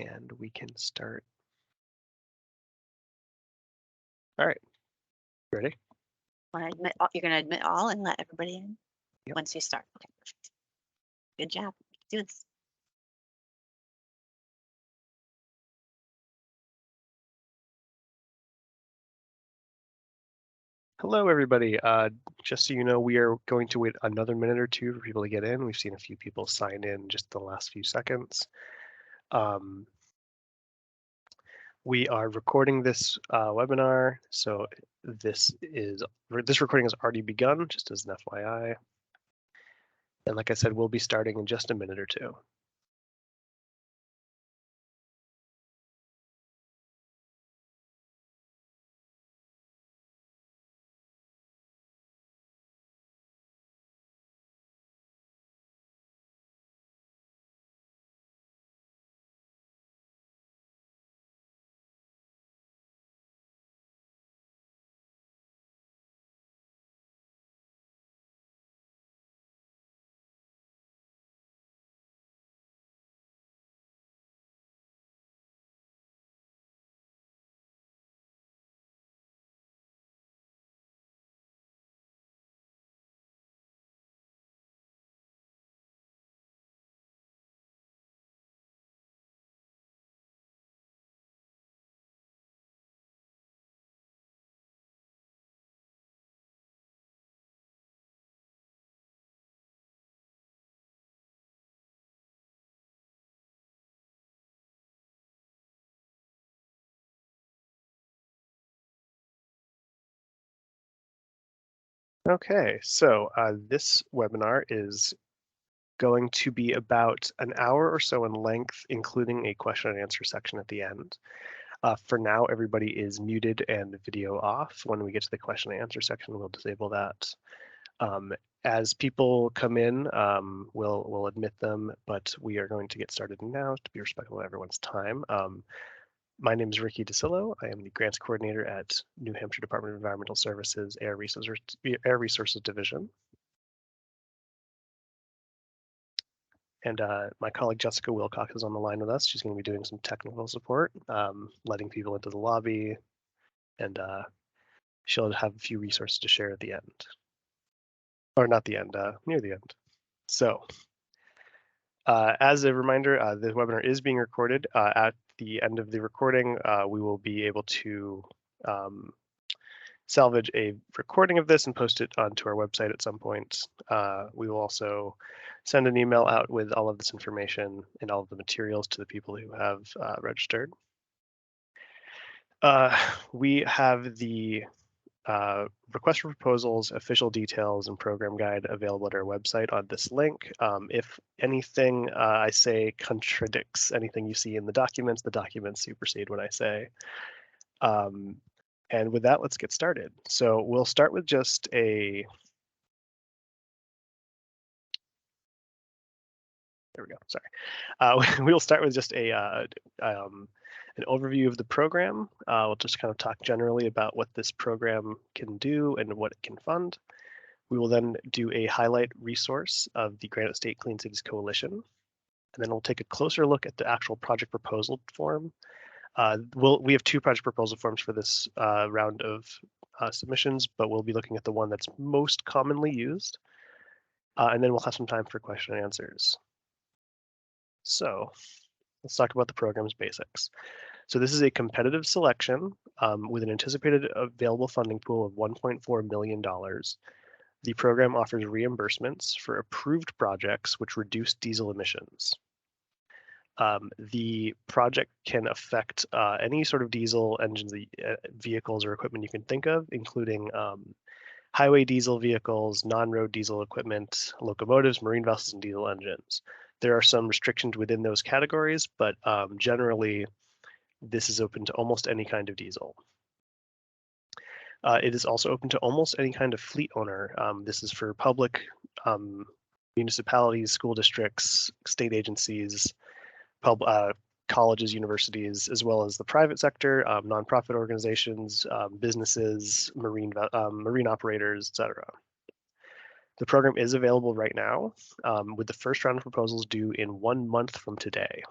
and we can start. All right, ready? Want to admit all, you're going to admit all and let everybody in once you start. Okay, perfect. Good job. Do this. Hello, everybody. Just so you know, we are going to wait another minute or two for people to get in. We've seen a few people sign in just the last few seconds. We are recording this webinar, so this recording has already begun, just as an FYI. And like I said, we'll be starting in just a minute or two. Okay, so this webinar is going to be about an hour or so in length, including a question and answer section at the end. For now, everybody is muted and video off. When we get to the question and answer section, we'll disable that. As people come in, we'll admit them, but we are going to get started now to be respectful of everyone's time. My name is Ricky DeSillo. I am the grants coordinator at New Hampshire Department of Environmental Services Air Resources Division. And my colleague Jessica Wilcox is on the line with us. She's going to be doing some technical support, letting people into the lobby, and she'll have a few resources to share at the end. Or not the end, near the end. So as a reminder, the webinar is being recorded. At the end of the recording, we will be able to salvage a recording of this and post it onto our website at some point. We will also send an email out with all of this information and all of the materials to the people who have registered. We have the request for proposals, official details, and program guide available at our website on this link. If anything I say contradicts anything you see in the documents supersede what I say. And with that, let's get started. So we'll start with just there we go, sorry. We'll start with just an overview of the program. We'll just kind of talk generally about what this program can do and what it can fund. We will then do a highlight resource of the Granite State Clean Cities Coalition. And then we'll take a closer look at the actual project proposal form. We have two project proposal forms for this round of submissions, but we'll be looking at the one that's most commonly used. And then we'll have some time for question and answers. So let's talk about the program's basics. So this is a competitive selection with an anticipated available funding pool of $1.4 million. The program offers reimbursements for approved projects which reduce diesel emissions. The project can affect any sort of diesel engines, vehicles or equipment you can think of, including highway diesel vehicles, non-road diesel equipment, locomotives, marine vessels, and diesel engines. There are some restrictions within those categories, but generally, this is open to almost any kind of diesel. It is also open to almost any kind of fleet owner. This is for public municipalities, school districts, state agencies, colleges, universities, as well as the private sector, nonprofit organizations, businesses, marine operators, etc. The program is available right now, with the first round of proposals due in 1 month from today.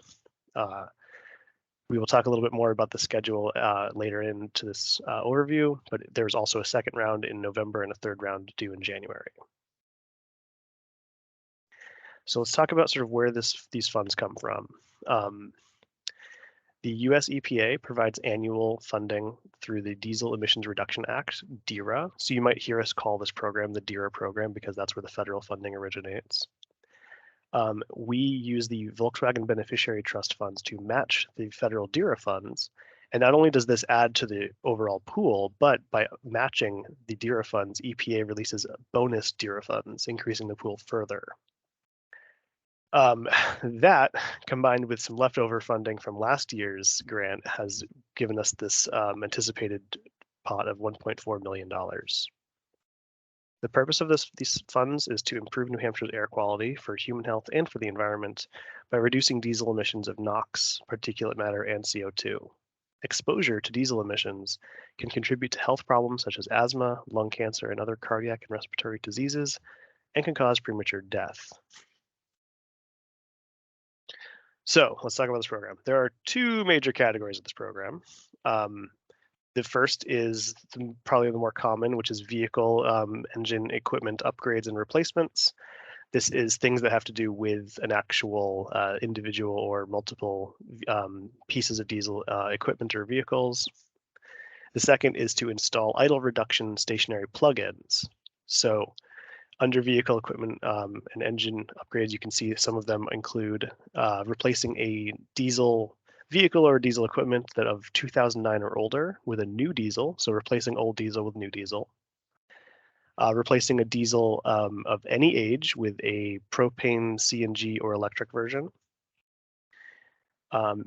We will talk a little bit more about the schedule later into this overview, but there's also a second round in November and a third round due in January. So let's talk about sort of where these funds come from. The US EPA provides annual funding through the Diesel Emissions Reduction Act, DERA. So you might hear us call this program the DERA program because that's where the federal funding originates. We use the Volkswagen Beneficiary Trust funds to match the federal DERA funds. And not only does this add to the overall pool, but by matching the DERA funds, EPA releases bonus DERA funds, increasing the pool further. That, combined with some leftover funding from last year's grant, has given us this anticipated pot of $1.4 million. The purpose of these funds is to improve New Hampshire's air quality for human health and for the environment by reducing diesel emissions of NOx, particulate matter, and CO2. Exposure to diesel emissions can contribute to health problems such as asthma, lung cancer, and other cardiac and respiratory diseases, and can cause premature death. So let's talk about this program. There are two major categories of this program. The first is probably the more common, which is vehicle engine equipment upgrades and replacements. This is things that have to do with an actual individual or multiple pieces of diesel equipment or vehicles. The second is to install idle reduction stationary plugins. So under vehicle equipment and engine upgrades, you can see some of them include replacing a diesel vehicle or diesel equipment that of 2009 or older with a new diesel, so replacing old diesel with new diesel. Replacing a diesel of any age with a propane, CNG, or electric version.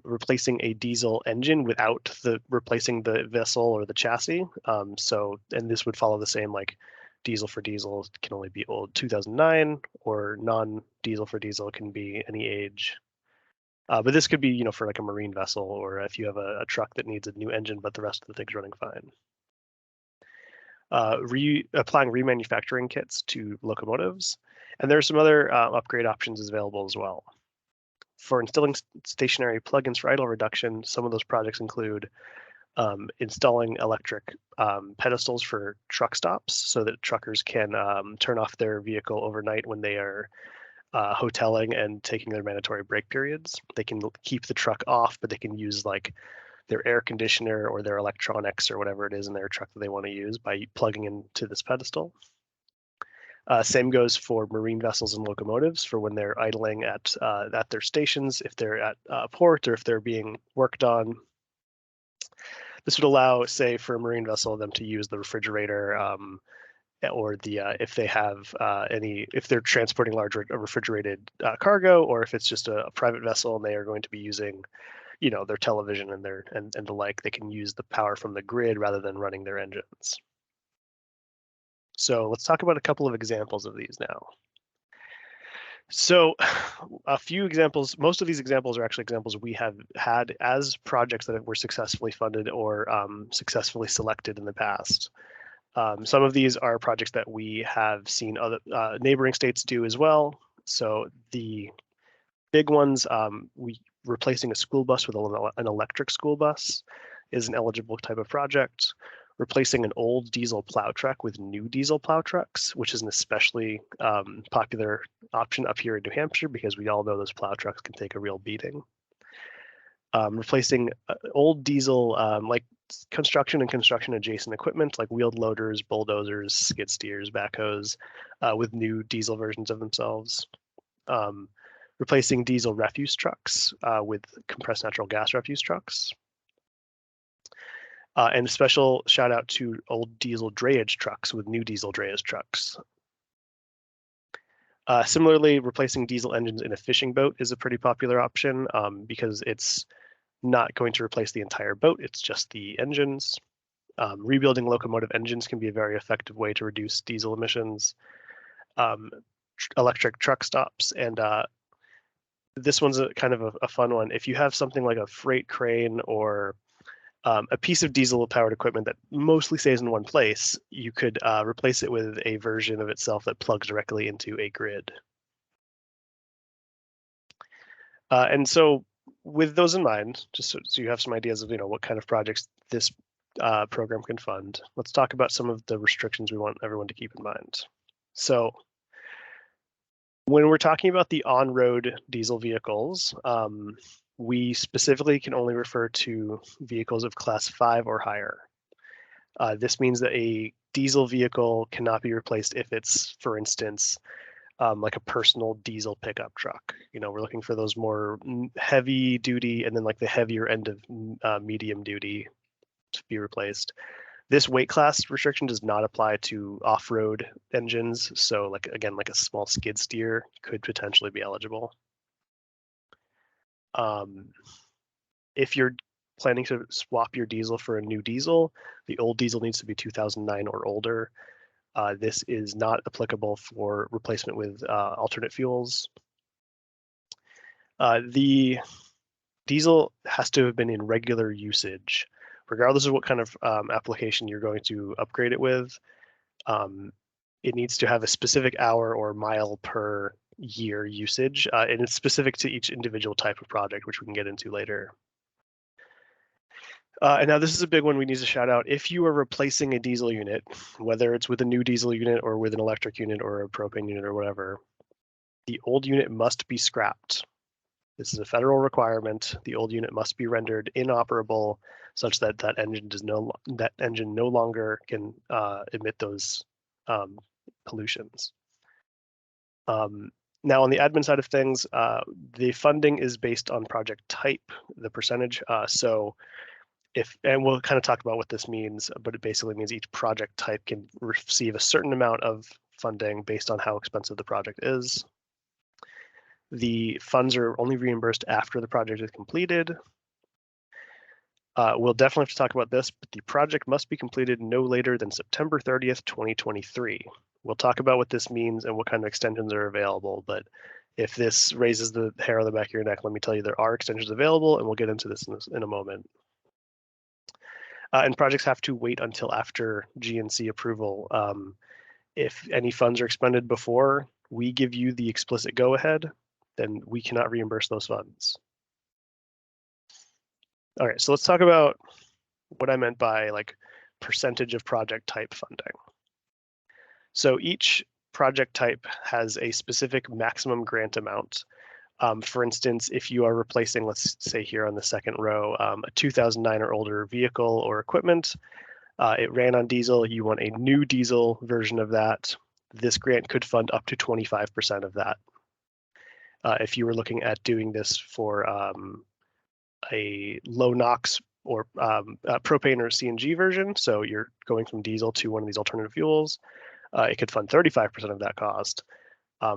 Replacing a diesel engine without replacing the vessel or the chassis. And this would follow the same like diesel for diesel can only be old 2009, or non-diesel for diesel can be any age. But this could be, for like a marine vessel, or if you have a truck that needs a new engine, but the rest of the thing's running fine. Applying remanufacturing kits to locomotives. And there are some other upgrade options available as well. For installing stationary plugins for idle reduction, some of those projects include installing electric pedestals for truck stops so that truckers can turn off their vehicle overnight when they are hoteling and taking their mandatory break periods. They can keep the truck off, but they can use like their air conditioner or their electronics or whatever it is in their truck that they want to use by plugging into this pedestal. Same goes for marine vessels and locomotives for when they're idling at their stations, if they're at port or if they're being worked on. This would allow, say, for a marine vessel, them to use the refrigerator or if they have if they're transporting large refrigerated cargo, or if it's just a private vessel and they are going to be using, their television and and the like, they can use the power from the grid rather than running their engines. So let's talk about a couple of examples of these now. So a few examples, most of these examples are actually examples we have had as projects that were successfully funded or successfully selected in the past. Some of these are projects that we have seen other neighboring states do as well. So the big ones, replacing a school bus with an electric school bus is an eligible type of project. Replacing an old diesel plow truck with new diesel plow trucks, which is an especially popular option up here in New Hampshire because we all know those plow trucks can take a real beating. Replacing old diesel, like construction and construction adjacent equipment like wheeled loaders, bulldozers, skid steers, backhoes, with new diesel versions of themselves. Replacing diesel refuse trucks with compressed natural gas refuse trucks. And a special shout out to old diesel drayage trucks with new diesel drayage trucks. Similarly, replacing diesel engines in a fishing boat is a pretty popular option because it's not going to replace the entire boat, it's just the engines. Rebuilding locomotive engines can be a very effective way to reduce diesel emissions. Electric truck stops, and this one's kind of a fun one. If you have something like a freight crane or a piece of diesel-powered equipment that mostly stays in one place, you could replace it with a version of itself that plugs directly into a grid. And so with those in mind, just so you have some ideas of what kind of projects this program can fund, let's talk about some of the restrictions we want everyone to keep in mind. So when we're talking about the on-road diesel vehicles, we specifically can only refer to vehicles of class 5 or higher. This means that a diesel vehicle cannot be replaced if it's, for instance, like a personal diesel pickup truck. We're looking for those more heavy duty and then like the heavier end of medium duty to be replaced. This weight class restriction does not apply to off-road engines. So like, again, like a small skid steer could potentially be eligible. If you're planning to swap your diesel for a new diesel, the old diesel needs to be 2009 or older. This is not applicable for replacement with alternate fuels. The diesel has to have been in regular usage, regardless of what kind of application you're going to upgrade it with. It needs to have a specific hour or mile per year usage, and it's specific to each individual type of project, which we can get into later. And now this is a big one we need to shout out. If you are replacing a diesel unit, whether it's with a new diesel unit or with an electric unit or a propane unit or whatever, the old unit must be scrapped. This is a federal requirement. The old unit must be rendered inoperable such that that engine no longer can emit those pollutions. Now, on the admin side of things, the funding is based on project type, the percentage. And we'll kind of talk about what this means, but it basically means each project type can receive a certain amount of funding based on how expensive the project is. The funds are only reimbursed after the project is completed. We'll definitely have to talk about this, but the project must be completed no later than September 30th, 2023. We'll talk about what this means and what kind of extensions are available, but if this raises the hair on the back of your neck, let me tell you there are extensions available, and we'll get into this in a moment. And projects have to wait until after GNC approval. If any funds are expended before we give you the explicit go-ahead, then we cannot reimburse those funds. All right, so let's talk about what I meant by like percentage of project type funding. So each project type has a specific maximum grant amount. For instance, if you are replacing, let's say here on the second row, a 2009 or older vehicle or equipment, it ran on diesel, you want a new diesel version of that, this grant could fund up to 25% of that. If you were looking at doing this for a low NOx or propane or CNG version, so you're going from diesel to one of these alternative fuels, it could fund 35% of that cost.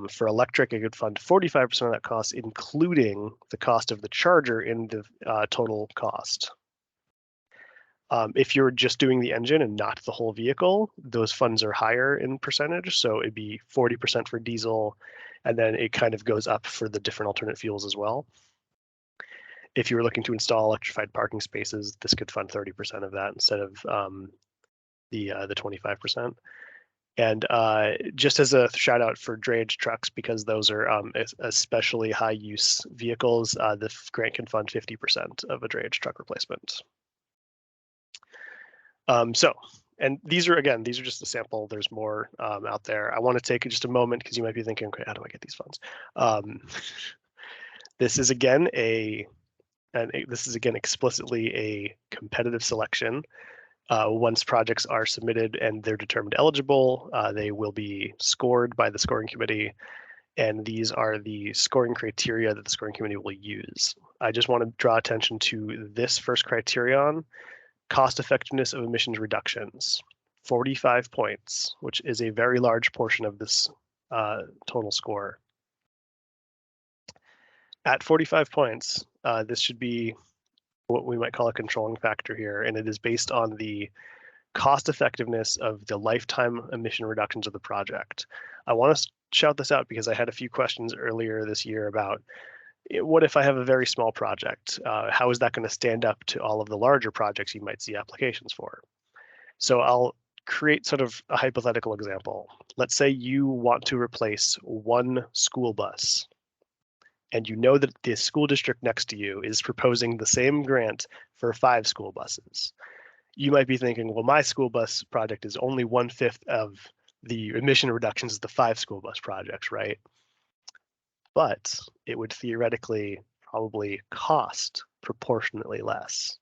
For electric, it could fund 45% of that cost, including the cost of the charger in the total cost. If you're just doing the engine and not the whole vehicle, those funds are higher in percentage. So it'd be 40% for diesel, and then it kind of goes up for the different alternate fuels as well. If you were looking to install electrified parking spaces, this could fund 30% of that instead of the 25%. And just as a shout out for drayage trucks, because those are especially high use vehicles, the grant can fund 50% of a drayage truck replacement. And these are just a sample. There's more out there. I want to take just a moment because you might be thinking, okay, how do I get these funds? This is again explicitly a competitive selection. Once projects are submitted and they're determined eligible, they will be scored by the scoring committee. And these are the scoring criteria that the scoring committee will use. I just want to draw attention to this first criterion, cost effectiveness of emissions reductions, 45 points, which is a very large portion of this total score. At 45 points, this should be what we might call a controlling factor here, and it is based on the cost effectiveness of the lifetime emission reductions of the project. I want to shout this out because I had a few questions earlier this year about what if I have a very small project? How is that going to stand up to all of the larger projects you might see applications for? So I'll create sort of a hypothetical example. Let's say you want to replace one school bus and you know that the school district next to you is proposing the same grant for 5 school buses, you might be thinking, well, my school bus project is only 1/5 of the emission reductions of the 5 school bus projects, right? But it would theoretically probably cost proportionately less.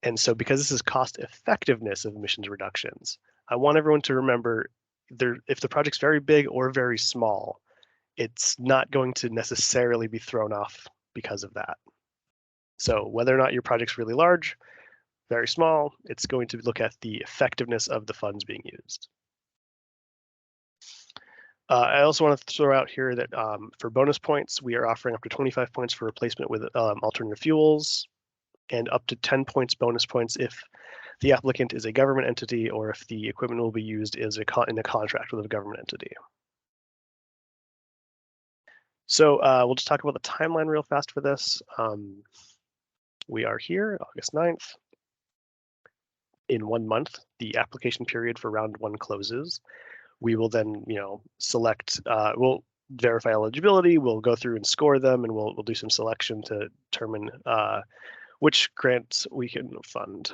And so because this is cost effectiveness of emissions reductions, I want everyone to remember if the project's very big or very small, it's not going to necessarily be thrown off because of that. So whether or not your project's really large, very small, it's going to look at the effectiveness of the funds being used. I also want to throw out here that for bonus points, we are offering up to 25 points for replacement with alternative fuels, and up to 10 points bonus points if the applicant is a government entity or if the equipment will be used in a contract with a government entity. So we'll just talk about the timeline real fast for this. We are here, August 9th. In 1 month, the application period for round 1 closes. We will then, select, we'll verify eligibility, we'll go through and score them, and we'll do some selection to determine which grants we can fund.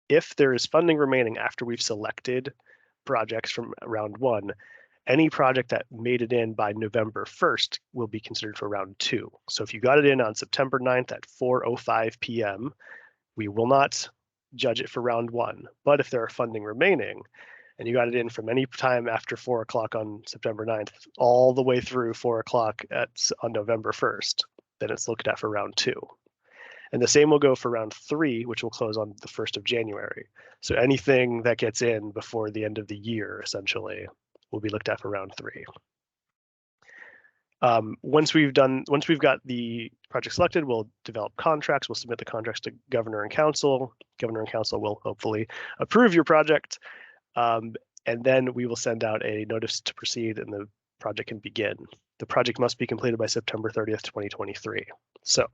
If there is funding remaining after we've selected projects from round 1, any project that made it in by November 1st will be considered for round 2. So if you got it in on September 9th at 4:05 p.m., we will not judge it for round 1. But if there are funding remaining, and you got it in from any time after 4 o'clock on September 9th, all the way through 4 o'clock on November 1st, then it's looked at for round 2. And the same will go for round 3, which will close on the 1st of January. So anything that gets in before the end of the year, essentially, will be looked at for round 3. Once we've got the project selected, we'll develop contracts. We'll submit the contracts to Governor and Council. Governor and Council will hopefully approve your project. And then we will send out a notice to proceed and the project can begin. The project must be completed by September 30th, 2023. So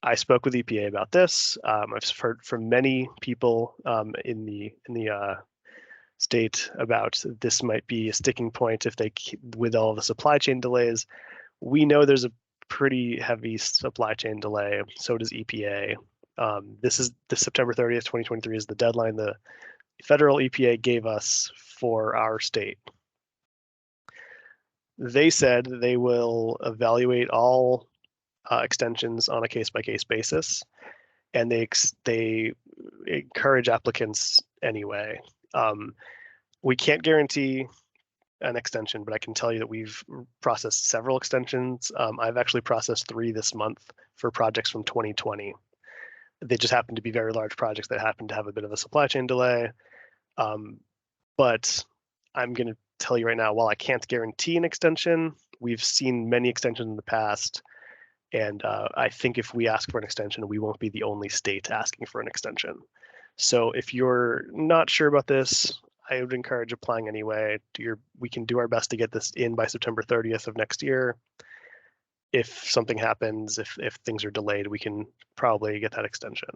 I spoke with EPA about this. I've heard from many people in the state about this might be a sticking point with all the supply chain delays. We know there's a pretty heavy supply chain delay. So does EPA. This September 30th, 2023 is the deadline the federal EPA gave us for our state. They said they will evaluate all extensions on a case-by-case basis, and they encourage applicants anyway. We can't guarantee an extension, but I can tell you that we've processed several extensions. I've actually processed 3 this month for projects from 2020. They just happen to be very large projects that happen to have a bit of a supply chain delay. But I'm going to tell you right now, while I can't guarantee an extension, we've seen many extensions in the past. And I think if we ask for an extension, we won't be the only state asking for an extension. So if you're not sure about this, I would encourage applying anyway. We can do our best to get this in by September 30th of next year. If something happens, if things are delayed, we can probably get that extension.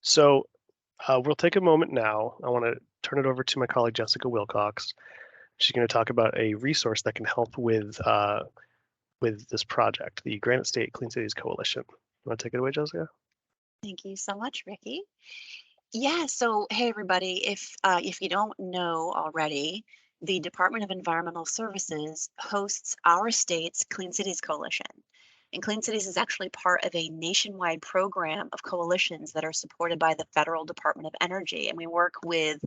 So we'll take a moment now. I want to turn it over to my colleague, Jessica Wilcox. She's going to talk about a resource that can help with this project, the Granite State Clean Cities Coalition. You want to take it away, Jessica? Thank you so much, Ricky. Yeah, so hey everybody, if you don't know already, the Department of Environmental Services hosts our state's Clean Cities Coalition. And Clean Cities is actually part of a nationwide program of coalitions that are supported by the Federal Department of Energy. And we work with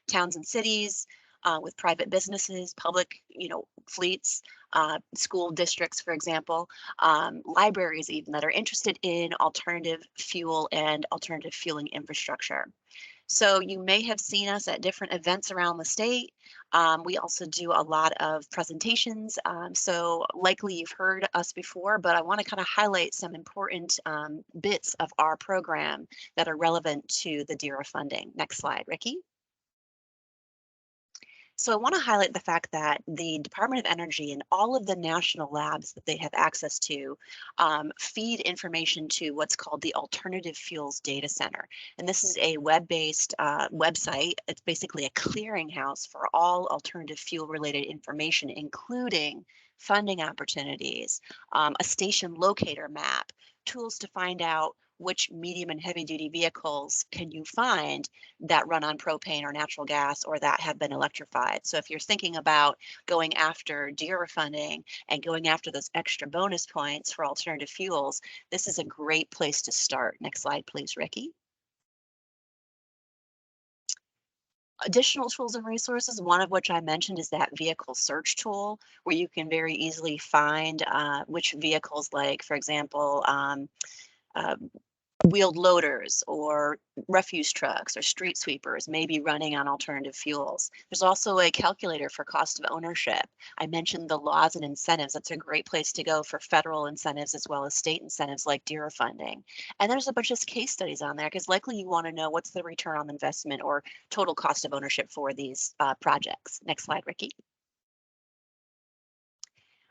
towns and cities, with private businesses, public, fleets, school districts, for example, libraries even that are interested in alternative fuel and alternative fueling infrastructure. So you may have seen us at different events around the state. We also do a lot of presentations. So likely you've heard us before, but I want to kind of highlight some important bits of our program that are relevant to the DERA funding. Next slide, Ricky. So I want to highlight the fact that the Department of Energy and all of the national labs that they have access to feed information to what's called the Alternative Fuels Data Center. And this is a web-based website. It's basically a clearinghouse for all alternative fuel-related information, including funding opportunities, a station locator map, tools to find out which medium and heavy duty vehicles can you find that run on propane or natural gas or that have been electrified. So if you're thinking about going after DERA funding and going after those extra bonus points for alternative fuels, this is a great place to start. Next slide, please, Ricky. Additional tools and resources, one of which I mentioned is that vehicle search tool, where you can very easily find which vehicles, like, for example, uh, wheeled loaders or refuse trucks or street sweepers may be running on alternative fuels. There's also a calculator for cost of ownership. I mentioned the laws and incentives. That's a great place to go for federal incentives as well as state incentives like DERA funding. And there's a bunch of case studies on there because likely you want to know what's the return on investment or total cost of ownership for these projects. Next slide, Ricky.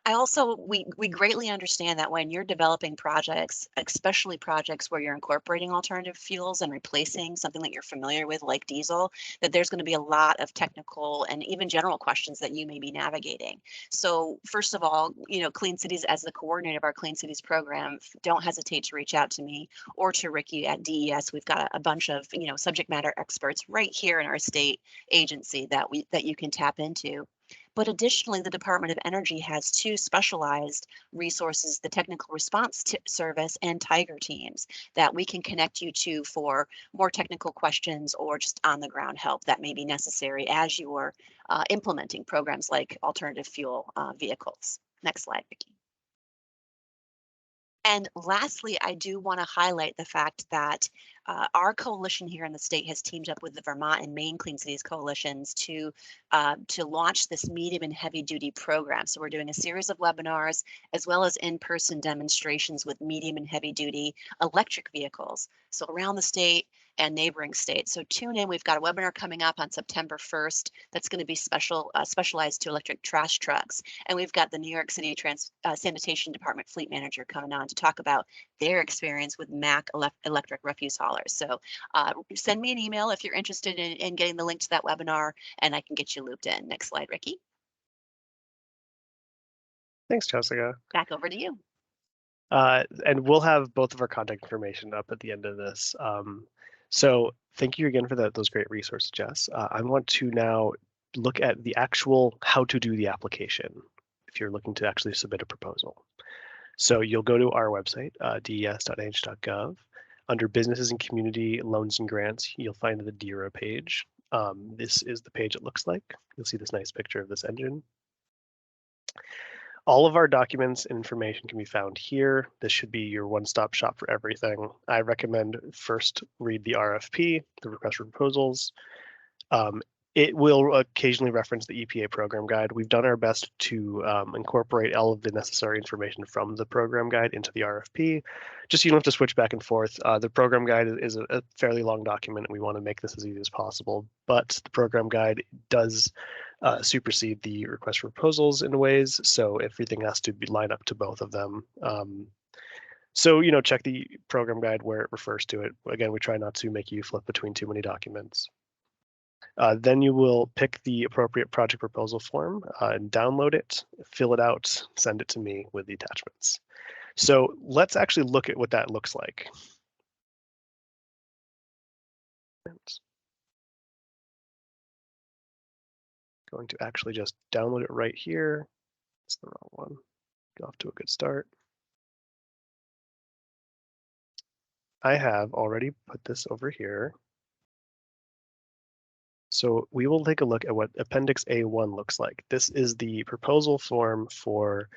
I also we greatly understand that when you're developing projects, especially projects where you're incorporating alternative fuels and replacing something that you're familiar with, like diesel, that there's going to be a lot of technical and even general questions that you may be navigating. So first of all, Clean Cities, as the coordinator of our Clean Cities program, don't hesitate to reach out to me or to Ricky at DES. We've got a bunch of subject matter experts right here in our state agency that you can tap into. But additionally, the Department of Energy has two specialized resources, the Technical Response Service and Tiger teams, that we can connect you to for more technical questions or just on the ground help that may be necessary as you're implementing programs like alternative fuel vehicles. Next slide, Vicki. And lastly, I do want to highlight the fact that our coalition here in the state has teamed up with the Vermont and Maine Clean Cities coalitions to launch this medium and heavy duty program. So we're doing a series of webinars as well as in-person demonstrations with medium and heavy duty electric vehicles. So around the state and neighboring states. So tune in. We've got a webinar coming up on September 1st that's going to be specialized to electric trash trucks. And we've got the New York City Sanitation Department fleet manager coming on to talk about their experience with MAC electric refuse haulers. So send me an email if you're interested in getting the link to that webinar, and I can get you looped in. Next slide, Ricky. Thanks, Jessica. Back over to you. And we'll have both of our contact information up at the end of this. So thank you again for those great resources, Jess. I want to now look at the actual how to do the application if you're looking to actually submit a proposal. So you'll go to our website, des.nh.gov. Under Businesses and Community Loans and Grants, you'll find the DERA page. This is the page it looks like. You'll see this nice picture of this engine. All of our documents and information can be found here. This should be your one-stop shop for everything. I recommend first read the RFP, the request for proposals. It will occasionally reference the EPA program guide. We've done our best to incorporate all of the necessary information from the program guide into the RFP, just so you don't have to switch back and forth. The program guide is a fairly long document, and we want to make this as easy as possible, but the program guide does supersede the request for proposals in ways, so everything has to be lined up to both of them. So, check the program guide where it refers to it. Again, we try not to make you flip between too many documents. Then you will pick the appropriate project proposal form and download it, fill it out, send it to me with the attachments. So let's actually look at what that looks like. Going to actually just download it right here. It's the wrong one. Get off to a good start. I have already put this over here. So we will take a look at what Appendix A1 looks like. This is the proposal form for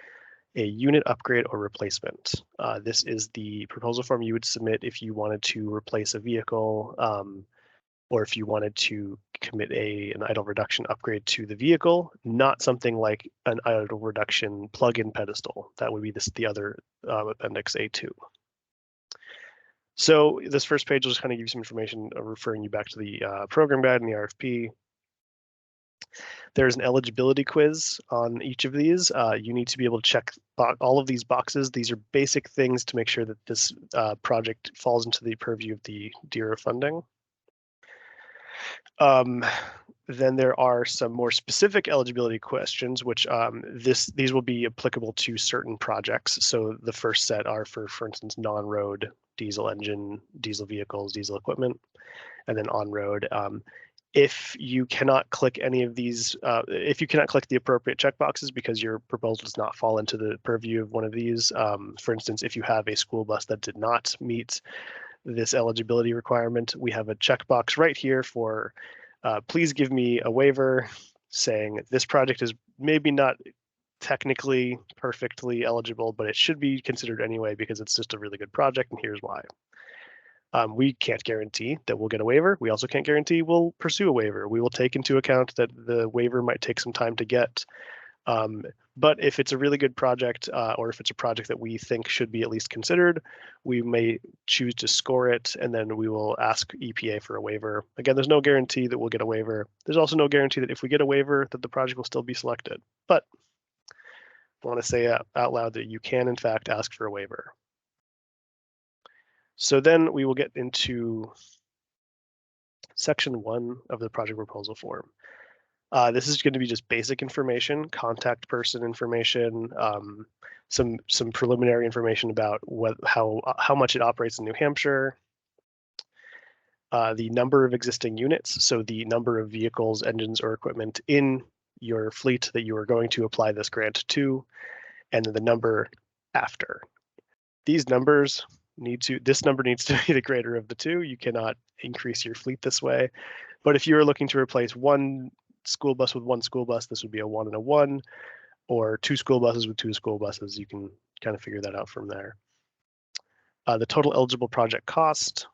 a unit upgrade or replacement. This is the proposal form you would submit if you wanted to replace a vehicle or if you wanted to commit an idle reduction upgrade to the vehicle, not something like an idle reduction plug-in pedestal. That would be the other Appendix A2. So this first page will just kind of give you some information referring you back to the program guide and the RFP. There's an eligibility quiz on each of these. You need to be able to check all of these boxes. These are basic things to make sure that this project falls into the purview of the DERA funding. Then there are some more specific eligibility questions, which these will be applicable to certain projects. So the first set are for instance, non-road diesel engine, diesel vehicles, diesel equipment, and then on-road. If you cannot click any of these, if you cannot click the appropriate checkboxes because your proposal does not fall into the purview of one of these, for instance, if you have a school bus that did not meet this eligibility requirement, we have a checkbox right here for please give me a waiver saying this project is maybe not technically perfectly eligible, but it should be considered anyway because it's just a really good project, and here's why. We can't guarantee that we'll get a waiver. We also can't guarantee we'll pursue a waiver. We will take into account that the waiver might take some time to get. But if it's a really good project, or if it's a project that we think should be at least considered, we may choose to score it, and then we will ask EPA for a waiver. Again, there's no guarantee that we'll get a waiver. There's also no guarantee that if we get a waiver, that the project will still be selected. But I want to say out loud that you can, in fact, ask for a waiver. So then we will get into section 1 of the project proposal form. This is going to be just basic information, contact person information, some preliminary information about how much it operates in New Hampshire, the number of existing units, so the number of vehicles, engines, or equipment in your fleet that you are going to apply this grant to, and then the number after. These numbers this number needs to be the greater of the two. You cannot increase your fleet this way. But if you are looking to replace one school bus with one school bus, this would be a 1 and a 1, or 2 school buses with 2 school buses. You can kind of figure that out from there. The total eligible project cost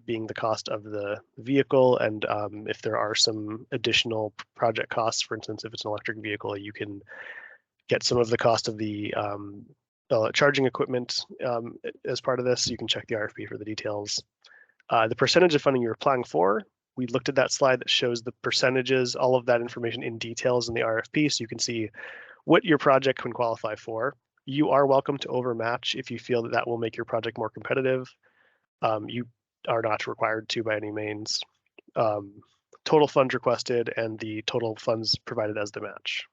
being the cost of the vehicle, and if there are some additional project costs, for instance, if it's an electric vehicle, you can get some of the cost of the charging equipment as part of this. You can check the RFP for the details. The percentage of funding you're applying for, we looked at that slide that shows the percentages, all of that information in details in the RFP, so you can see what your project can qualify for. You are welcome to overmatch if you feel that that will make your project more competitive. You are not required to by any means. Total funds requested and the total funds provided as the match.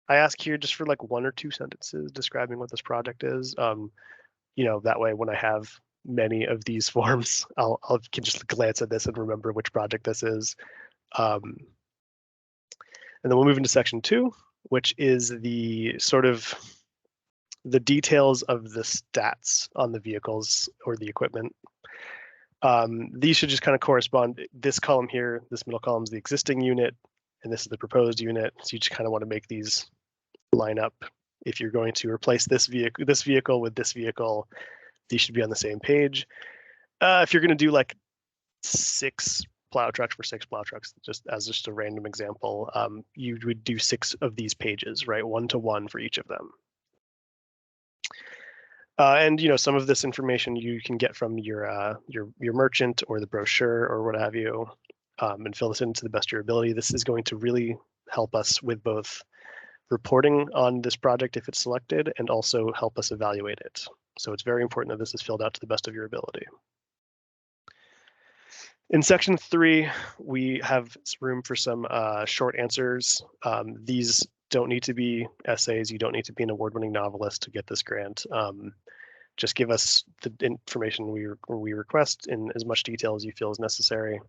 I ask here just for like 1 or 2 sentences describing what this project is. That way when I have many of these forms, I can just glance at this and remember which project this is. And then we'll move into section 2, which is the sort of the details of the stats on the vehicles or the equipment. These should just kind of correspond. This column here, this middle column is the existing unit, and this is the proposed unit. So you just kind of want to make these line up. If you're going to replace this vehicle with this vehicle, these should be on the same page. If you're going to do like 6 plow trucks for 6 plow trucks, just as a random example, you would do 6 of these pages, right? 1 to 1 for each of them. And some of this information you can get from your merchant or the brochure or what have you, and fill this in to the best of your ability. This is going to really help us with both reporting on this project if it's selected, and also help us evaluate it. So it's very important that this is filled out to the best of your ability. In section 3, we have room for some short answers. These don't need to be essays. You don't need to be an award-winning novelist to get this grant. Just give us the information we request in as much detail as you feel is necessary.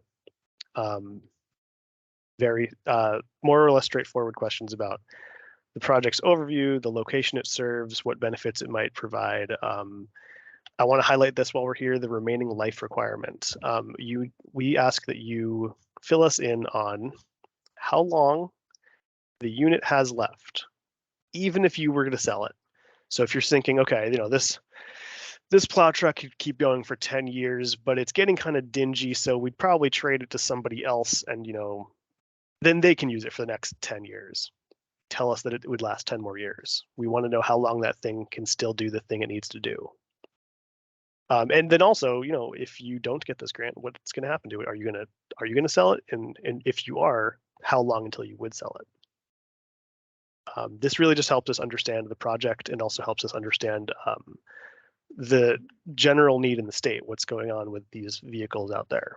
Very more or less straightforward questions about the project's overview, the location it serves, what benefits it might provide. I want to highlight this while we're here, the remaining life requirement. We ask that you fill us in on how long the unit has left, even if you were going to sell it. So if you're thinking, okay, this plow truck could keep going for 10 years, but it's getting kind of dingy, so we'd probably trade it to somebody else, and then they can use it for the next 10 years. Tell us that it would last 10 more years. We want to know how long that thing can still do the thing it needs to do. And then also, if you don't get this grant, what's going to happen to it? Are you going to sell it? And if you are, how long until you would sell it. This really just helps us understand the project and also helps us understand the general need in the state, what's going on with these vehicles out there.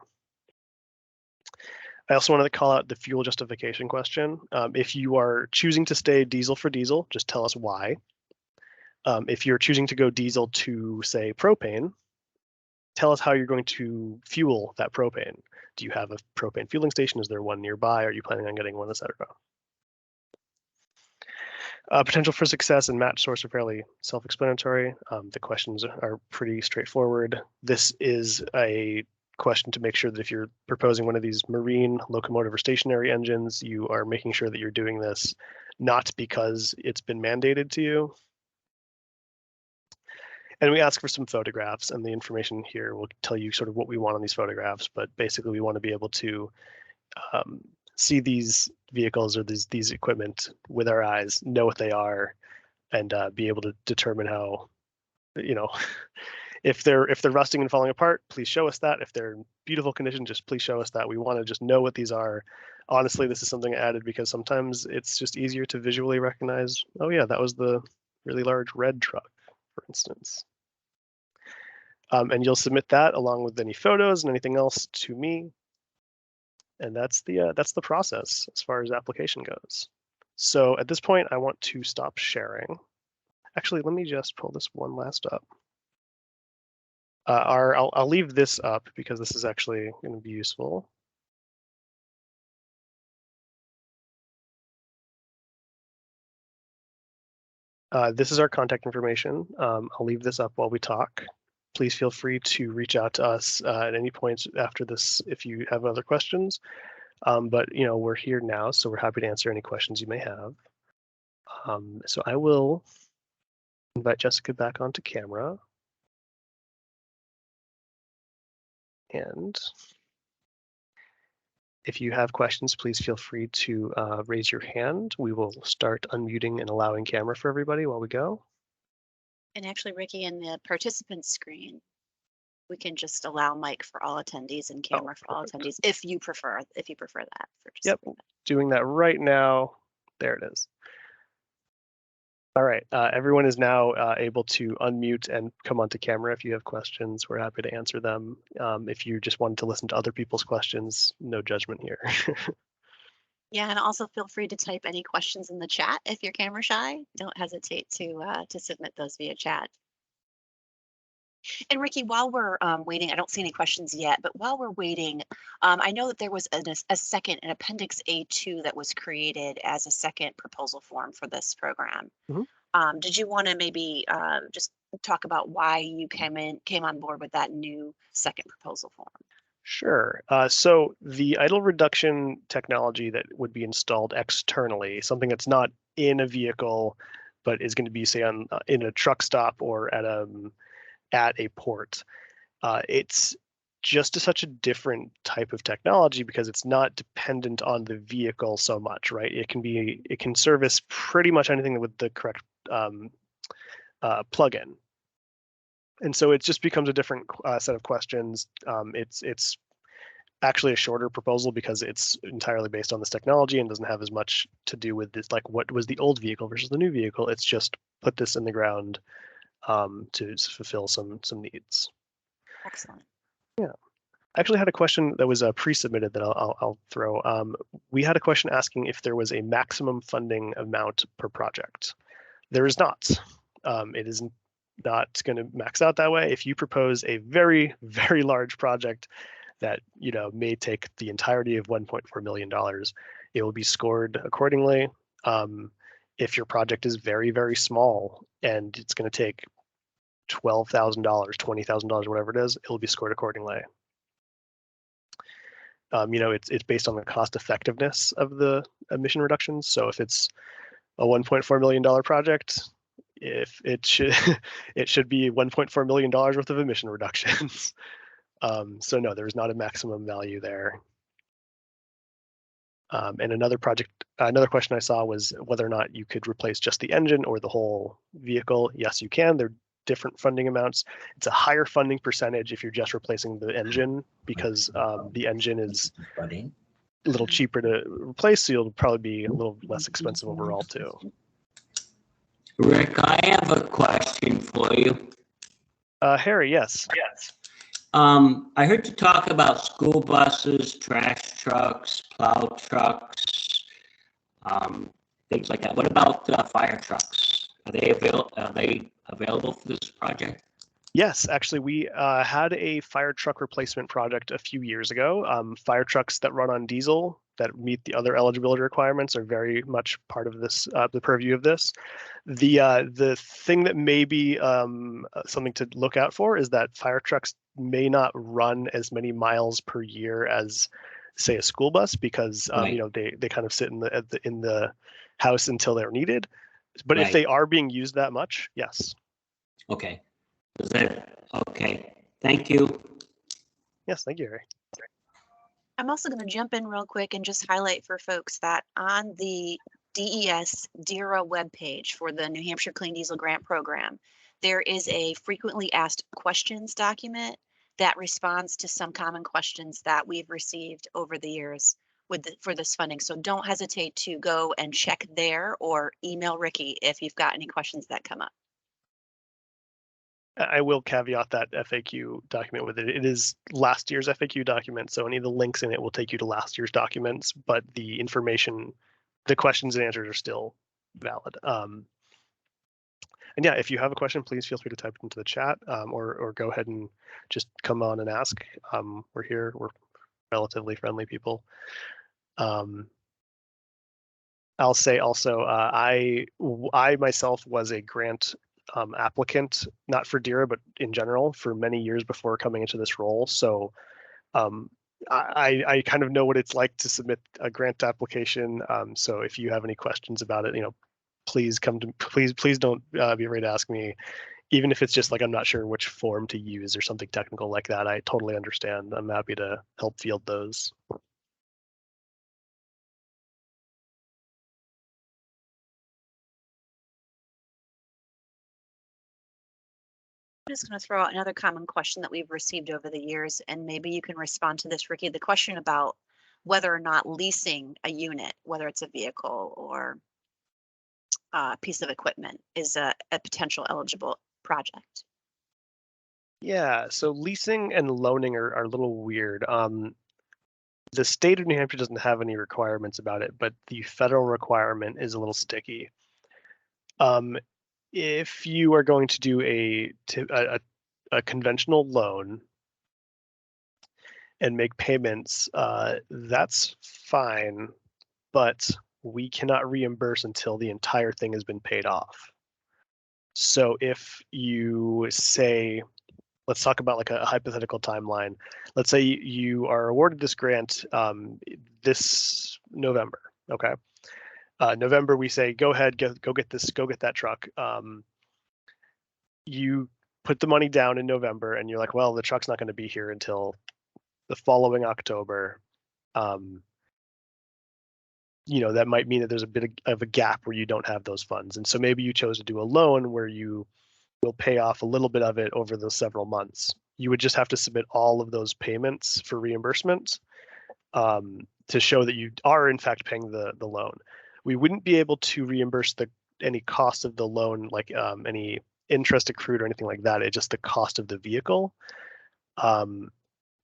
I also wanted to call out the fuel justification question. If you are choosing to stay diesel for diesel, just tell us why. If you're choosing to go diesel to, say, propane, tell us how you're going to fuel that propane. Do you have a propane fueling station? Is there one nearby? Are you planning on getting one, etc.? Potential for success and match source are fairly self-explanatory. The questions are pretty straightforward. This is a question to make sure that if you're proposing one of these marine, locomotive, or stationary engines, you are making sure that you're doing this not because it's been mandated to you. And we ask for some photographs, and the information here will tell you sort of what we want on these photographs, but basically we want to be able to see these vehicles or these equipment with our eyes, know what they are, and be able to determine how, if they're rusting and falling apart, please show us that. If they're in beautiful condition, just please show us that. We want to just know what these are. Honestly, this is something I added because sometimes it's just easier to visually recognize, oh yeah, that was the really large red truck, for instance. And you'll submit that along with any photos and anything else to me. And that's the process as far as application goes. So at this point, I want to stop sharing. Actually, let me just pull this one last up. I'll leave this up because this is actually going to be useful. This is our contact information. I'll leave this up while we talk. Please feel free to reach out to us at any point after this if you have other questions. But we're here now, so we're happy to answer any questions you may have. So I will invite Jessica back onto camera. And if you have questions, please feel free to raise your hand. We will start unmuting and allowing camera for everybody while we go. And actually, Ricky, in the participant screen, we can just allow mic for all attendees and camera for all attendees if you prefer that. Yep, doing that right now. There it is. All right, everyone is now able to unmute and come onto camera if you have questions. We're happy to answer them. If you just wanted to listen to other people's questions, no judgment here. Yeah, and also feel free to type any questions in the chat if you're camera shy. Don't hesitate to submit those via chat. And Ricky, while we're waiting, I don't see any questions yet, but while we're waiting, I know that there was a second, an Appendix A2 that was created as a second proposal form for this program. Mm-hmm. Did you want to maybe just talk about why you came on board with that new second proposal form? Sure. So the idle reduction technology that would be installed externally, something that's not in a vehicle, but is going to be, say, in a truck stop or at a port. It's just such a different type of technology because it's not dependent on the vehicle so much, right? It can service pretty much anything with the correct plugin. And so it just becomes a different set of questions. It's actually a shorter proposal because it's entirely based on this technology and doesn't have as much to do with this, like what was the old vehicle versus the new vehicle. It's just put this in the ground to fulfill some needs. Excellent. Yeah. I actually had a question that was pre-submitted that I'll throw. We had a question asking if there was a maximum funding amount per project. There is not. It is not going to max out that way. If you propose a very, very large project that may take the entirety of $1.4 million, it will be scored accordingly. If your project is very, very small and it's going to take $12,000, $20,000, whatever it is, it will be scored accordingly. It's based on the cost effectiveness of the emission reductions. So if it's a $1.4 million project, if it should be $1.4 million worth of emission reductions. So no, there's not a maximum value there. And another question I saw was whether or not you could replace just the engine or the whole vehicle. Yes, you can. They're different funding amounts. It's a higher funding percentage if you're just replacing the engine because the engine is little cheaper to replace, so you'll probably be a little less expensive overall too. Rick, I have a question for you. Harry, yes. I heard you talk about school buses, trash trucks, plow trucks, things like that. What about fire trucks? Are they available for this project? Yes, actually, we had a fire truck replacement project a few years ago. Fire trucks that run on diesel that meet the other eligibility requirements are very much part of this, the purview of this. The thing that may be something to look out for is that fire trucks may not run as many miles per year as, say, a school bus, because Right. you know, they kind of sit in the house until they're needed. But if Right. they are being used that much, yes. Okay. Is that okay? Thank you. Yes, thank you, Harry. I'm also going to jump in real quick and just highlight for folks that on the DES DERA webpage for the New Hampshire Clean Diesel Grant Program, there is a frequently asked questions document that responds to some common questions that we've received over the years for this funding. So don't hesitate to go and check there or email Ricky if you've got any questions that come up. I will caveat that FAQ document with it. It is last year's FAQ document, so any of the links in it will take you to last year's documents, but the information, the questions and answers are still valid. And yeah, if you have a question, please feel free to type it into the chat, or go ahead and just come on and ask. We're here. We're relatively friendly people. I'll say also, I myself was a grant applicant, not for DERA, but in general, for many years before coming into this role. So I kind of know what it's like to submit a grant application. So if you have any questions about it, you know, please don't be afraid to ask me, even if it's just like I'm not sure which form to use or something technical like that. I totally understand. I'm happy to help field those. I'm just going to throw out another common question that we've received over the years, and maybe you can respond to this, Ricky. The question about whether or not leasing a unit, whether it's a vehicle or a piece of equipment, is a potential eligible project. Yeah, so leasing and loaning are a little weird. The state of New Hampshire doesn't have any requirements about it, but the federal requirement is a little sticky. If you are going to do a conventional loan and make payments, that's fine, but we cannot reimburse until the entire thing has been paid off. So if you say, let's talk about like a hypothetical timeline. Let's say you are awarded this grant this November. Okay. November, we say, go ahead, go get that truck. You put the money down in November and you're like, well, the truck's not going to be here until the following October. You know, that might mean that there's a bit of a gap where you don't have those funds. And so maybe you chose to do a loan where you will pay off a little bit of it over those several months. You would just have to submit all of those payments for reimbursement to show that you are in fact paying the loan. We wouldn't be able to reimburse any cost of the loan, like any interest accrued or anything like that. It's just the cost of the vehicle.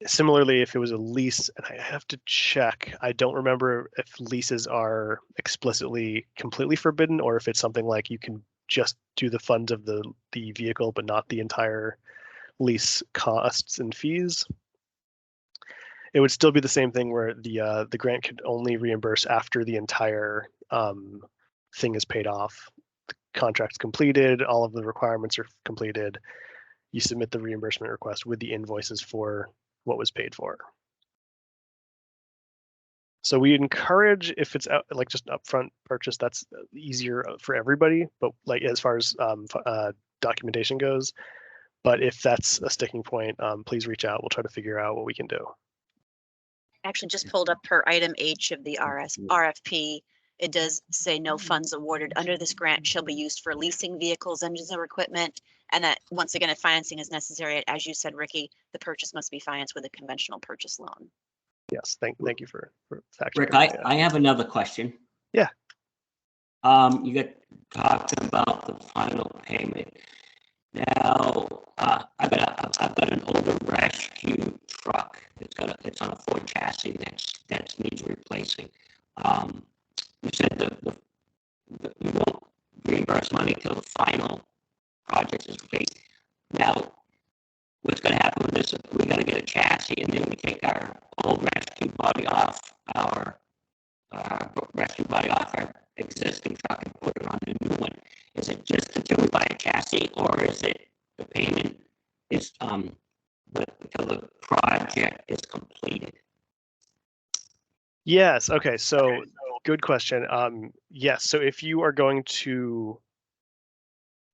Similarly, if it was a lease, and I have to check, I don't remember if leases are explicitly completely forbidden or if it's something like you can just do the funds of the vehicle, but not the entire lease costs and fees. It would still be the same thing where the grant could only reimburse after the entire thing is paid off. The contract's completed, all of the requirements are completed. You submit the reimbursement request with the invoices for what was paid for. So we encourage, if it's like just upfront purchase, that's easier for everybody, but like as far as documentation goes. But if that's a sticking point, please reach out. We'll try to figure out what we can do. Actually just pulled up per item H of the RFP. It does say no funds awarded under this grant shall be used for leasing vehicles, engines, or equipment. And that once again, if financing is necessary, as you said, Ricky, the purchase must be financed with a conventional purchase loan. Yes, thank you for factoring Rick, in that, yeah. I have another question. Yeah. You got talking about the final payment. Now, I've got an older rescue truck. It's on a Ford chassis that needs replacing. You said you won't reimburse money till the final project is complete. Now, what's going to happen with this? We're going to get a chassis, and then we take our old rescue body off our existing truck and put it on the new one. Is it just until we buy a chassis, or is it the payment is until the project is completed? Yes. Okay. So good question. Yes. So if you are going to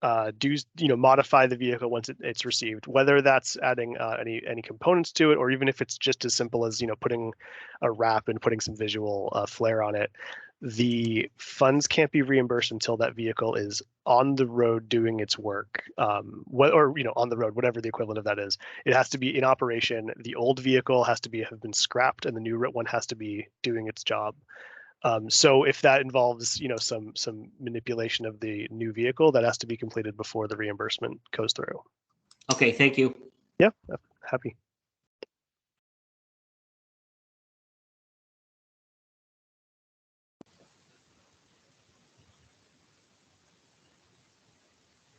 modify the vehicle once it's received, whether that's adding any components to it, or even if it's just as simple as putting a wrap and putting some visual flair on it, the funds can't be reimbursed until that vehicle is on the road doing its work, on the road, whatever the equivalent of that is. It has to be in operation. The old vehicle has to have been scrapped, and the new one has to be doing its job. So if that involves, some manipulation of the new vehicle, that has to be completed before the reimbursement goes through. Okay, thank you. Yeah, happy.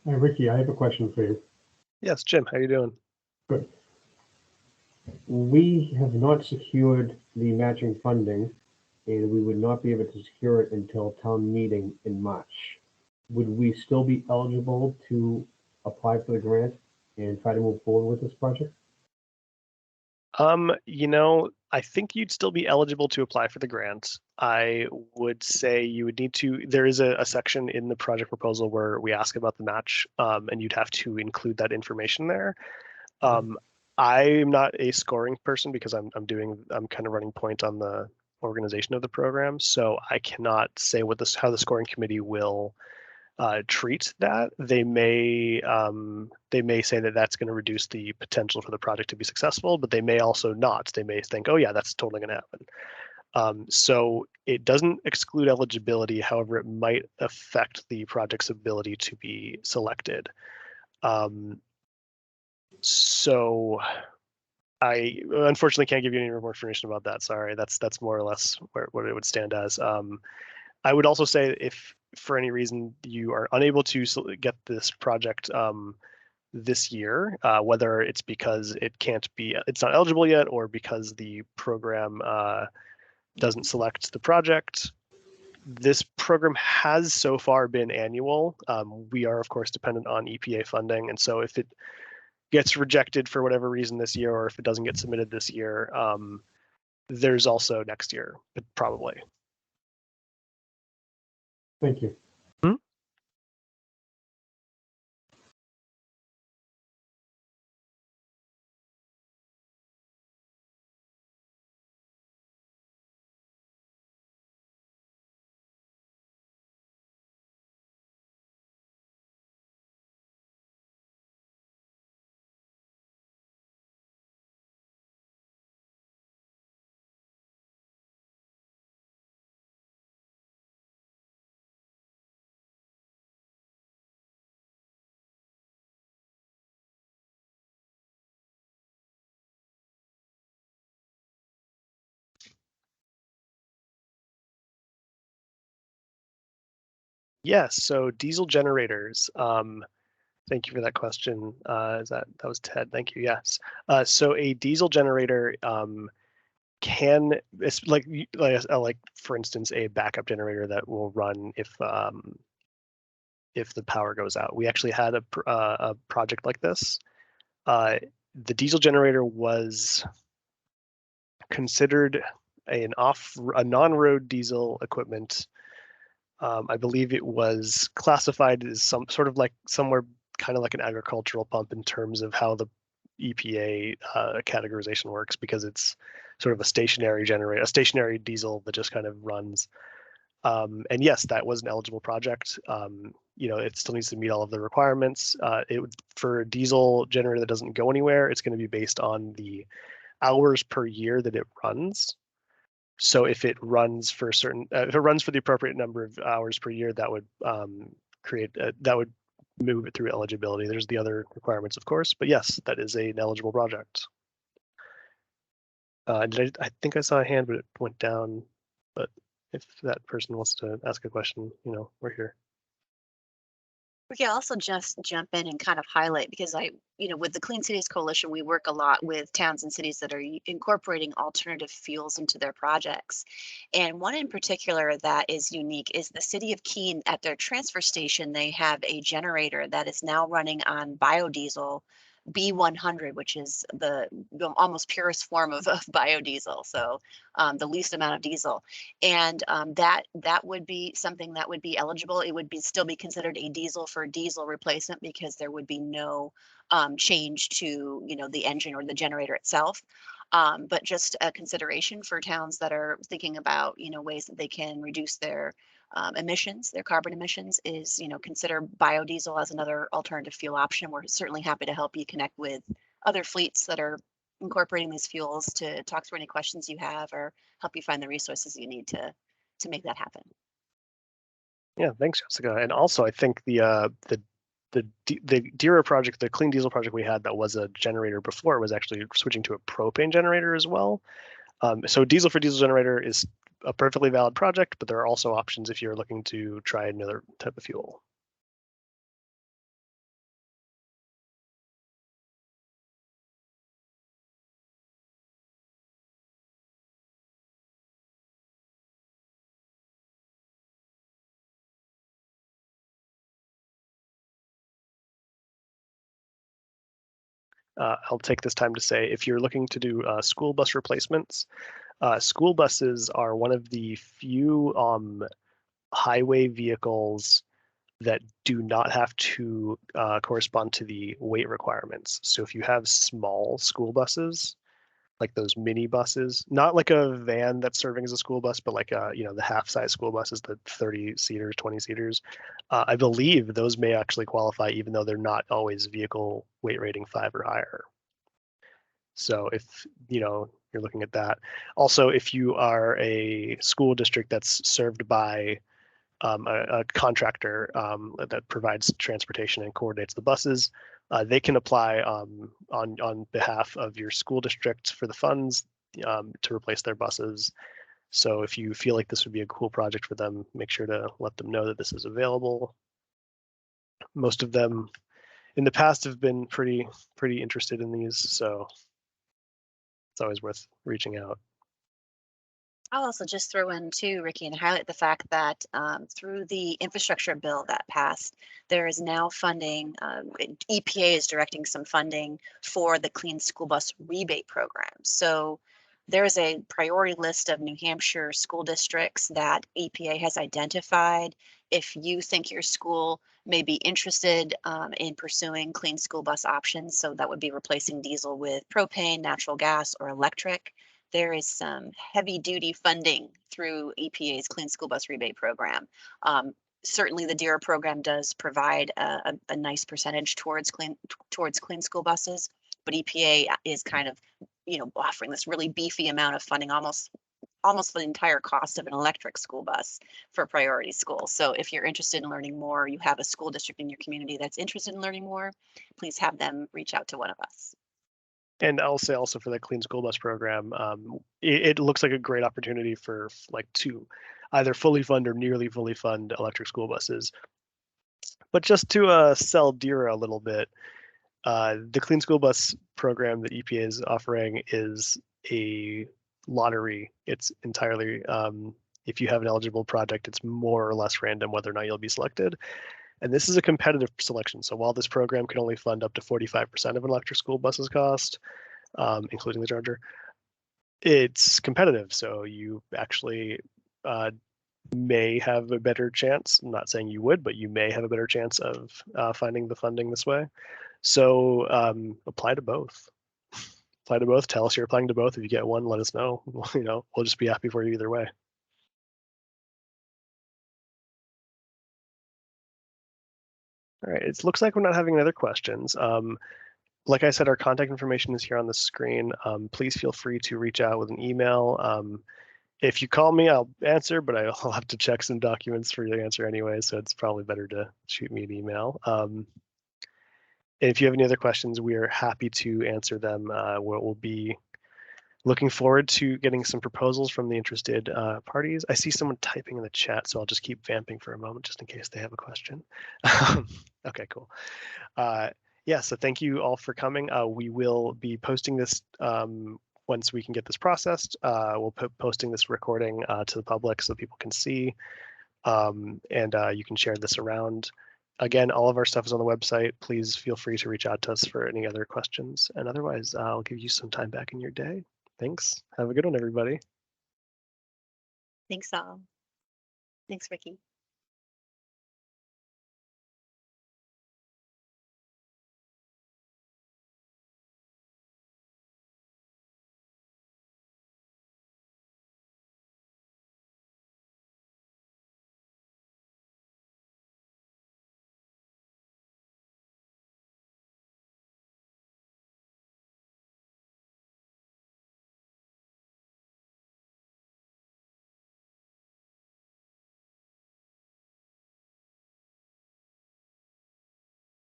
Hi, Ricky, I have a question for you. Yes, Jim, how you doing? Good. We have not secured the matching funding, and we would not be able to secure it until town meeting in March. Would we still be eligible to apply for the grant and try to move forward with this project? I think you'd still be eligible to apply for the grant. I would say you would need to, there is a section in the project proposal where we ask about the match, and you'd have to include that information there. I'm not a scoring person because I'm kind of running point on the organization of the program, so I cannot say how the scoring committee will treat that. They may say that that's going to reduce the potential for the project to be successful, but they may also not. They may think, oh yeah, that's totally going to happen. So it doesn't exclude eligibility. However, it might affect the project's ability to be selected. So I unfortunately can't give you any more information about that. Sorry, that's more or less what it would stand as. I would also say if for any reason you are unable to get this project this year, whether it's because it's not eligible yet, or because the program doesn't select the project, this program has so far been annual. We are, of course, dependent on EPA funding, and so if it gets rejected for whatever reason this year, or if it doesn't get submitted this year, there's also next year, probably. Thank you. Yes, so diesel generators. Thank you for that question. That was Ted? Thank you. Yes. So a diesel generator it's like for instance a backup generator that will run if the power goes out. We actually had a project like this. The diesel generator was considered a non-road diesel equipment. I believe it was classified as some sort of like somewhere kind of like an agricultural pump in terms of how the EPA categorization works, because it's sort of a stationary generator, a stationary diesel that just kind of runs. And yes, that was an eligible project. It still needs to meet all of the requirements. For a diesel generator that doesn't go anywhere, it's going to be based on the hours per year that it runs. So if it runs for if it runs for the appropriate number of hours per year, that would that would move it through eligibility. There's the other requirements, of course, but yes, that is an eligible project. I think I saw a hand, but it went down. But if that person wants to ask a question, we're here. We can also just jump in and kind of highlight, because with the Clean Cities Coalition, we work a lot with towns and cities that are incorporating alternative fuels into their projects. And one in particular that is unique is the city of Keene. At their transfer station, they have a generator that is now running on biodiesel, B100, which is the almost purest form of biodiesel, so the least amount of diesel. And that would be something that would be eligible. It would still be considered a diesel for diesel replacement, because there would be no change to the engine or the generator itself. But just a consideration for towns that are thinking about ways that they can reduce their emissions, their carbon emissions, is consider biodiesel as another alternative fuel option. We're certainly happy to help you connect with other fleets that are incorporating these fuels, to talk through any questions you have or help you find the resources you need to make that happen. Yeah, thanks, Jessica. And also, I think the DERA project, the clean diesel project we had that was a generator before, was actually switching to a propane generator as well. So diesel for diesel generator is a perfectly valid project, but there are also options if you're looking to try another type of fuel. I'll take this time to say, if you're looking to do school bus replacements, school buses are one of the few highway vehicles that do not have to correspond to the weight requirements. So if you have small school buses, like those mini buses, not like a van that's serving as a school bus, but like the half-size school buses, the 30 seaters, 20 seaters, I believe those may actually qualify, even though they're not always vehicle weight rating 5 or higher. So if you're looking at that. Also, if you are a school district that's served by a contractor that provides transportation and coordinates the buses, they can apply on behalf of your school district for the funds to replace their buses. So if you feel like this would be a cool project for them, make sure to let them know that this is available. Most of them in the past have been pretty interested in these, so it's always worth reaching out. I'll also just throw in too, Ricky, and highlight the fact that through the infrastructure bill that passed, there is now funding, EPA is directing some funding for the Clean School Bus Rebate Program. So there's a priority list of New Hampshire school districts that EPA has identified. If you think your school may be interested in pursuing clean school bus options, so that would be replacing diesel with propane, natural gas, or electric, there is some heavy duty funding through EPA's Clean School Bus Rebate Program. Certainly the DERA program does provide a nice percentage towards clean school buses, but EPA is kind of, offering this really beefy amount of funding, almost the entire cost of an electric school bus for priority schools. So if you're interested in learning more, you have a school district in your community that's interested in learning more, please have them reach out to one of us. And I'll say also for the Clean School Bus program, it looks like a great opportunity for to either fully fund or nearly fully fund electric school buses. But just to sell DERA a little bit, the Clean School Bus program that EPA is offering is a lottery. It's entirely, if you have an eligible project, it's more or less random whether or not you'll be selected. And this is a competitive selection. So while this program can only fund up to 45% of an electric school bus's cost, including the charger, it's competitive. So you actually may have a better chance. I'm not saying you would, but you may have a better chance of finding the funding this way. So apply to both. Apply to both. Tell us you're applying to both. If you get one, let us know. We'll just be happy for you either way. All right, it looks like we're not having any other questions. like I said, our contact information is here on the screen. Please feel free to reach out with an email. If you call me, I'll answer, but I'll have to check some documents for your answer anyway, so it's probably better to shoot me an email. And if you have any other questions, we are happy to answer them. We'll be looking forward to getting some proposals from the interested parties. I see someone typing in the chat, so I'll just keep vamping for a moment just in case they have a question. Okay, cool. Yeah, so thank you all for coming. We will be posting this once we can get this processed. We'll put posting this recording to the public so people can see, and you can share this around. Again, all of our stuff is on the website. Please feel free to reach out to us for any other questions. And otherwise, I'll give you some time back in your day. Thanks. Have a good one, everybody. Thanks all. Thanks, Ricky.